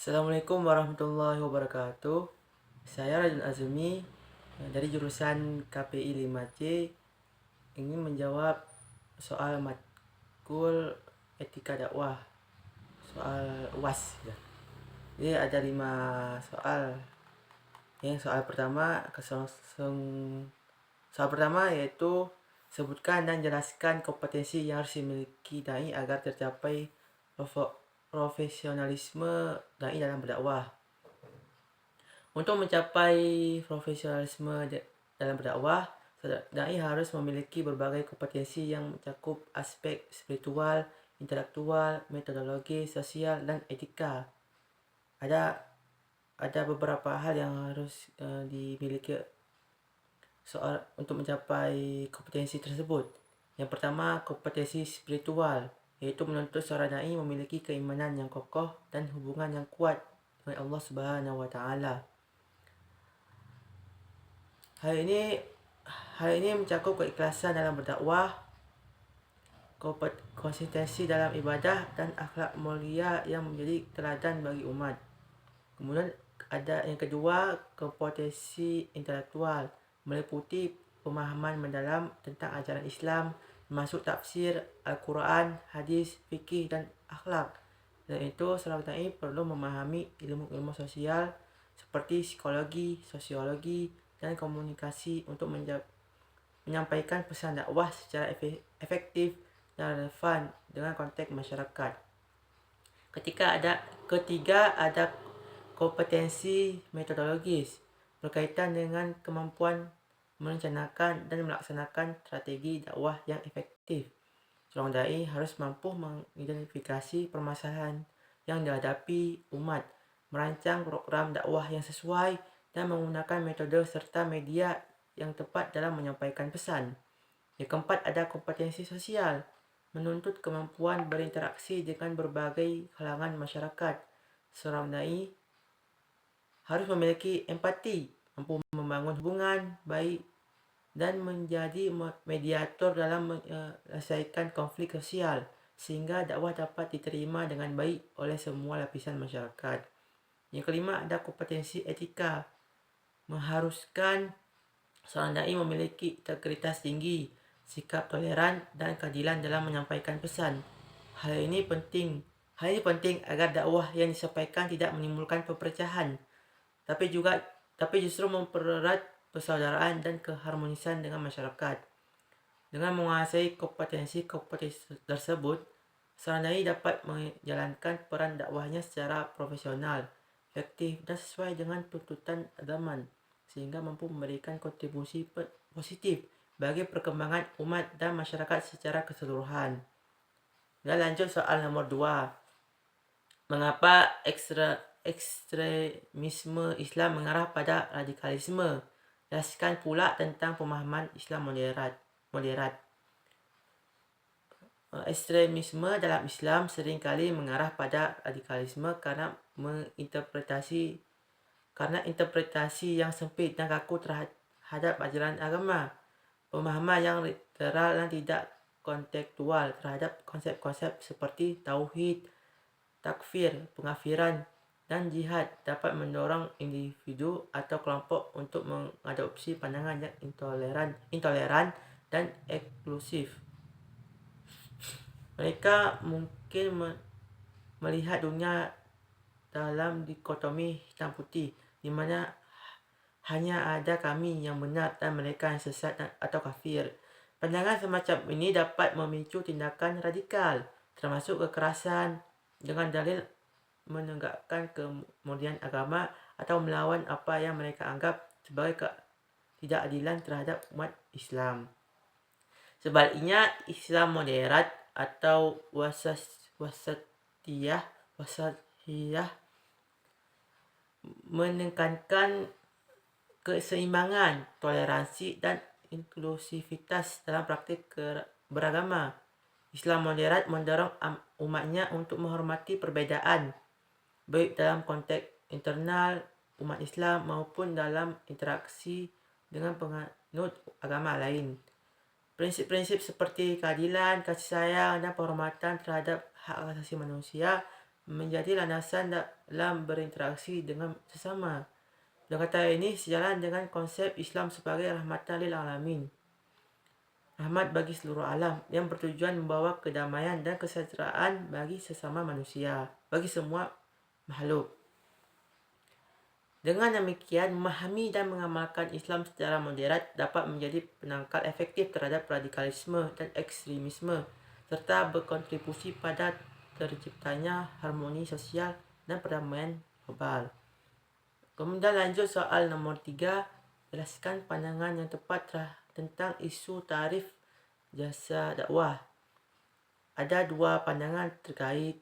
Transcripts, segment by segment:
Assalamualaikum warahmatullahi wabarakatuh. Saya Rajul Azmi dari jurusan KPI 5C ingin menjawab soal matkul etika dakwah, soal UAS ya. Jadi ada 5 soal. Soal pertama soal pertama yaitu sebutkan dan jelaskan kompetensi yang harus dimiliki dai agar tercapai profesionalisme dai dalam berdakwah. Untuk mencapai profesionalisme dalam berdakwah, dai harus memiliki berbagai kompetensi yang mencakup aspek spiritual, intelektual, metodologi, sosial, dan etika. Ada beberapa hal yang harus dimiliki untuk mencapai kompetensi tersebut. Yang pertama, kompetensi spiritual, yaitu menuntut seorang dai memiliki keimanan yang kokoh dan hubungan yang kuat dengan Allah Subhanahu wa taala. Hal ini mencakup keikhlasan dalam berdakwah, konsistensi dalam ibadah, dan akhlak mulia yang menjadi teladan bagi umat. Kemudian ada yang kedua, kompetensi intelektual, meliputi pemahaman mendalam tentang ajaran Islam, termasuk tafsir Al-Quran, hadis, fikih, dan akhlak. Dan itu seorang dai perlu memahami ilmu-ilmu sosial seperti psikologi, sosiologi, dan komunikasi untuk menyampaikan pesan dakwah secara efektif dan relevan dengan konteks masyarakat. Ketiga ada kompetensi metodologis berkaitan dengan kemampuan merencanakan dan melaksanakan strategi dakwah yang efektif. Seorang dai harus mampu mengidentifikasi permasalahan yang dihadapi umat, merancang program dakwah yang sesuai, dan menggunakan metode serta media yang tepat dalam menyampaikan pesan. Yang keempat ada kompetensi sosial, menuntut kemampuan berinteraksi dengan berbagai kalangan masyarakat. Seorang dai harus memiliki empati, mampu membangun hubungan baik, dan menjadi mediator dalam menyelesaikan konflik sosial sehingga dakwah dapat diterima dengan baik oleh semua lapisan masyarakat. Yang kelima ada kompetensi etika, mengharuskan seorang dai memiliki integritas tinggi, sikap toleran, dan keadilan dalam menyampaikan pesan. Hal ini penting agar dakwah yang disampaikan tidak menimbulkan perpecahan, tapi justru mempererat persaudaraan dan keharmonisan dengan masyarakat. Dengan menguasai kompetensi tersebut, seorang dai dapat menjalankan peran dakwahnya secara profesional, efektif, dan sesuai dengan tuntutan zaman, sehingga mampu memberikan kontribusi positif bagi perkembangan umat dan masyarakat secara keseluruhan. Dan lanjut soal nomor 2. Mengapa ekstremisme Islam mengarah pada radikalisme? Jelaskan pula tentang pemahaman Islam moderat. Ekstremisme dalam Islam seringkali mengarah pada radikalisme karena interpretasi yang sempit dan kaku terhadap ajaran agama, pemahaman yang literal dan tidak kontekstual terhadap konsep-konsep seperti tauhid, takfir, pengafiran, dan jihad dapat mendorong individu atau kelompok untuk mengadopsi pandangan yang intoleran dan eksklusif. Mereka mungkin melihat dunia dalam dikotomi hitam putih, di mana hanya ada kami yang benar dan mereka yang sesat atau kafir. Pandangan semacam ini dapat memicu tindakan radikal, termasuk kekerasan, dengan dalil menegakkan kemudian agama atau melawan apa yang mereka anggap sebagai ketidakadilan terhadap umat Islam. Sebaliknya, Islam moderat atau wasatiyah menekankan keseimbangan, toleransi, dan inklusivitas dalam praktik beragama. Islam moderat mendorong umatnya untuk menghormati perbedaan, baik dalam konteks internal umat Islam maupun dalam interaksi dengan penganut agama lain. Prinsip-prinsip seperti keadilan, kasih sayang, dan penghormatan terhadap hak asasi manusia menjadi landasan dalam berinteraksi dengan sesama. Dengan kata ini sejalan dengan konsep Islam sebagai rahmatan lil alamin, rahmat bagi seluruh alam, yang bertujuan membawa kedamaian dan kesejahteraan bagi sesama manusia, bagi semua makhluk. Dengan demikian, memahami dan mengamalkan Islam secara moderat dapat menjadi penangkal efektif terhadap radikalisme dan ekstremisme, serta berkontribusi pada terciptanya harmoni sosial dan perdamaian global. Kemudian lanjut soal nomor 3, jelaskan pandangan yang tepat tentang isu tarif jasa dakwah. Ada dua pandangan terkait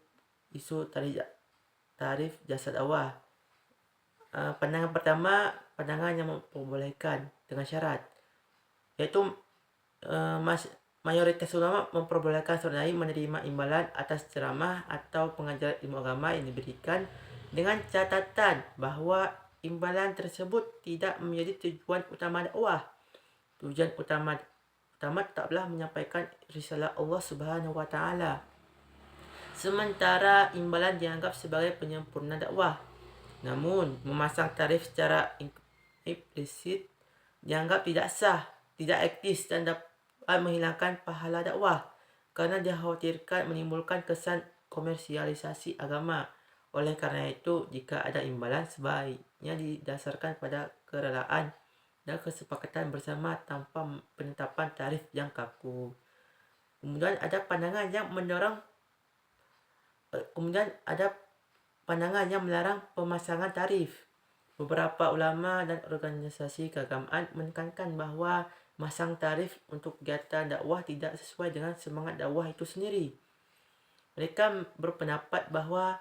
isu tarif jasa dakwah. Pandangan pertama, pandangan yang memperbolehkan dengan syarat, yaitu mayoritas ulama memperbolehkan seorang dai menerima imbalan atas ceramah atau pengajaran ilmu agama yang diberikan, dengan catatan bahwa imbalan tersebut tidak menjadi tujuan utama dakwah. Tujuan utama tetaplah menyampaikan risalah Allah Subhanahu wa taala. Sementara imbalan dianggap sebagai penyempurna dakwah. Namun, memasang tarif secara implisit dianggap tidak sah, tidak etis, dan dapat menghilangkan pahala dakwah karena dikhawatirkan menimbulkan kesan komersialisasi agama. Oleh karena itu, jika ada imbalan sebaiknya didasarkan pada kerelaan dan kesepakatan bersama tanpa penetapan tarif yang kaku. Kemudian ada pandangan yang melarang pemasangan tarif. Beberapa ulama dan organisasi keagamaan menekankan bahwa masang tarif untuk kegiatan dakwah tidak sesuai dengan semangat dakwah itu sendiri. Mereka berpendapat bahwa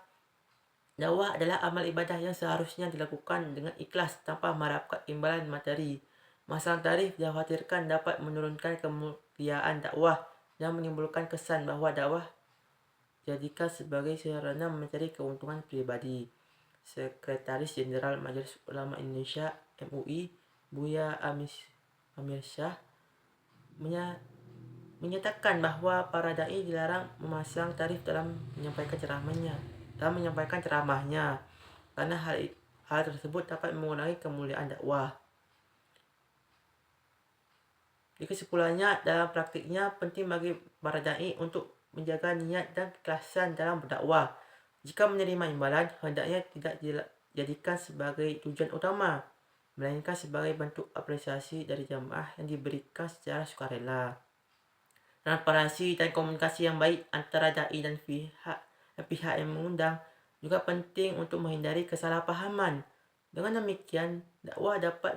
dakwah adalah amal ibadah yang seharusnya dilakukan dengan ikhlas tanpa mengharapkan imbalan materi. Masang tarif dikhawatirkan dapat menurunkan kemuliaan dakwah dan menimbulkan kesan bahwa dakwah jadikan sebagai sarana mencari keuntungan pribadi. Sekretaris Jenderal Majelis Ulama Indonesia (MUI) Buya Amir Syah menyatakan bahwa para dai dilarang memasang tarif dalam menyampaikan ceramahnya karena hal tersebut dapat mengurangi kemuliaan dakwah. Di kesimpulannya, dalam praktiknya penting bagi para dai untuk menjaga niat dan keikhlasan dalam berdakwah. Jika menerima imbalan, hendaknya tidak dijadikan sebagai tujuan utama, melainkan sebagai bentuk apresiasi dari jamaah yang diberikan secara sukarela. Transparansi dan komunikasi yang baik antara dai dan pihak yang mengundang juga penting untuk menghindari kesalahpahaman. Dengan demikian, dakwah dapat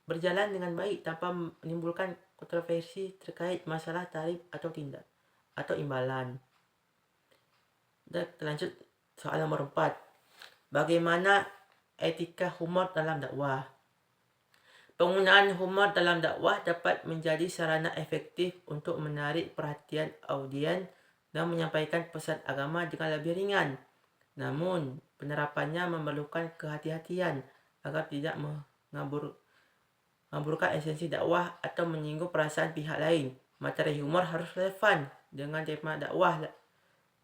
berjalan dengan baik tanpa menimbulkan kontroversi terkait masalah tarif atau imbalan. Dan lanjut soal nomor 4. Bagaimana etika humor dalam dakwah? Penggunaan humor dalam dakwah dapat menjadi sarana efektif untuk menarik perhatian audiens dan menyampaikan pesan agama dengan lebih ringan. Namun, penerapannya memerlukan kehati-hatian agar tidak mengaburkan esensi dakwah atau menyinggung perasaan pihak lain. Materi humor harus relevan dengan tema dakwah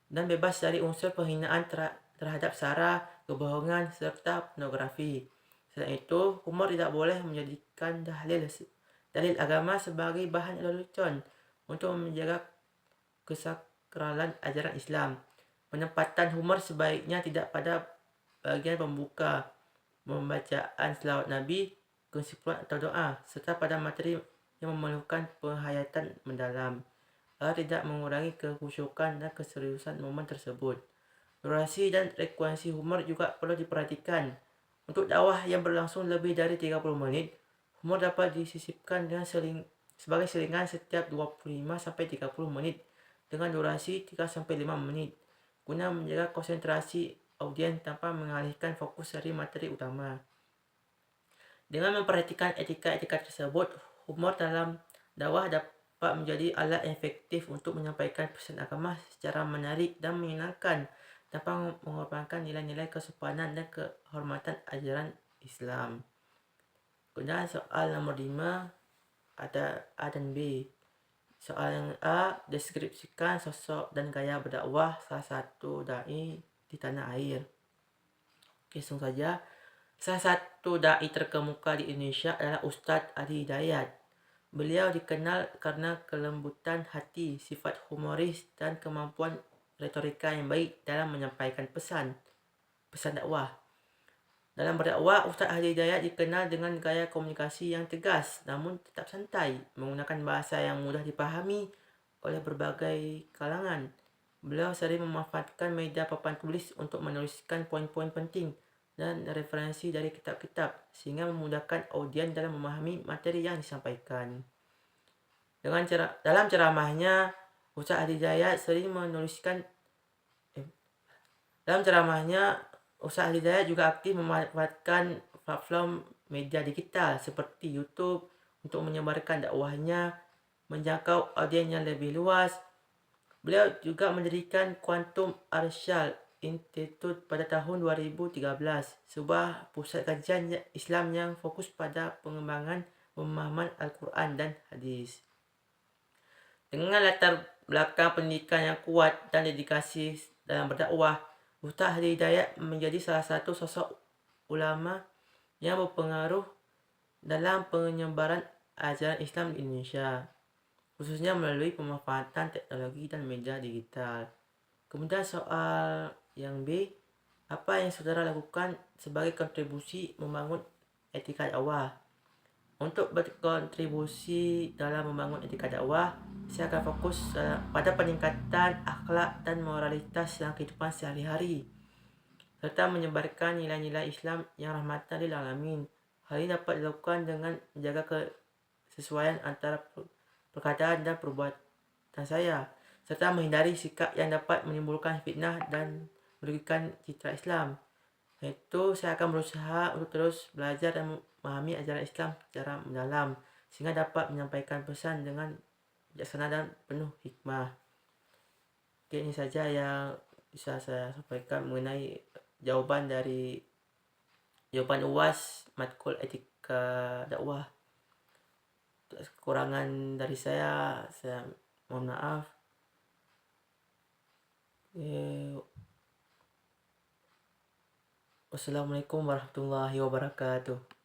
dan bebas dari unsur penghinaan terhadap sara, kebohongan, serta pornografi. Selain itu, humor tidak boleh menjadikan dalil agama sebagai bahan lelucon untuk menjaga kesakralan ajaran Islam. Penempatan humor sebaiknya tidak pada bagian pembuka, pembacaan selawat Nabi, kesimpulan atau doa, serta pada materi yang memerlukan penghayatan mendalam, agar tidak mengurangi kekhusyukan dan keseriusan momen tersebut. Durasi dan frekuensi humor juga perlu diperhatikan. Untuk dakwah yang berlangsung lebih dari 30 menit, humor dapat disisipkan dengan sebagai selingan setiap 25-30 menit dengan durasi 3-5 menit, guna menjaga konsentrasi audiens tanpa mengalihkan fokus dari materi utama. Dengan memperhatikan etika-etika tersebut, humor dalam dakwah dapat menjadi alat efektif untuk menyampaikan pesan agama secara menarik dan menyenangkan tanpa mengorbankan nilai-nilai kesopanan dan kehormatan ajaran Islam. Kemudian soal nomor 5 ada A dan B. Soal yang A, deskripsikan sosok dan gaya berdakwah salah satu dai di tanah air. Oke, langsung saja. Salah satu dai terkemuka di Indonesia adalah Ustadz Ali Hidayat. Beliau dikenal karena kelembutan hati, sifat humoris, dan kemampuan retorika yang baik dalam menyampaikan pesan dakwah. Dalam berdakwah, Ustadz Ali Hidayat dikenal dengan gaya komunikasi yang tegas namun tetap santai, menggunakan bahasa yang mudah dipahami oleh berbagai kalangan. Beliau sering memanfaatkan media papan tulis untuk menuliskan poin-poin penting dan referensi dari kitab-kitab sehingga memudahkan audien dalam memahami materi yang disampaikan. Dalam ceramahnya, Ustadz Ali Hidayat sering menuliskan Dalam ceramahnya, Ustadz Ali Hidayat juga aktif memanfaatkan platform media digital seperti YouTube untuk menyebarkan dakwahnya, menjangkau audiens yang lebih luas. Beliau juga mendirikan Quantum Arshad Institute pada tahun 2013, sebuah pusat kajian Islam yang fokus pada pengembangan pemahaman Al-Quran dan hadis. Dengan latar belakang pendidikan yang kuat dan dedikasi dalam berdakwah, Ustadz Ali Hidayat menjadi salah satu sosok ulama yang berpengaruh dalam penyebaran ajaran Islam di Indonesia, khususnya melalui pemanfaatan teknologi dan media digital. Kemudian soal yang B, apa yang saudara lakukan sebagai kontribusi membangun etika dakwah? Untuk berkontribusi dalam membangun etika dakwah, saya akan fokus pada peningkatan akhlak dan moralitas dalam kehidupan sehari-hari, serta menyebarkan nilai-nilai Islam yang rahmatan lil alamin. Hal ini dapat dilakukan dengan menjaga kesesuaian antara perkataan dan perbuatan saya, serta menghindari sikap yang dapat menimbulkan fitnah dan merugikan citra Islam. Itu saya akan berusaha untuk terus belajar dan memahami ajaran Islam secara mendalam sehingga dapat menyampaikan pesan dengan bijaksana dan penuh hikmah. Oke, ini saja yang bisa saya sampaikan mengenai jawaban UAS matkul etika dakwah. Kekurangan dari saya mohon maaf. Wassalamualaikum warahmatullahi wabarakatuh.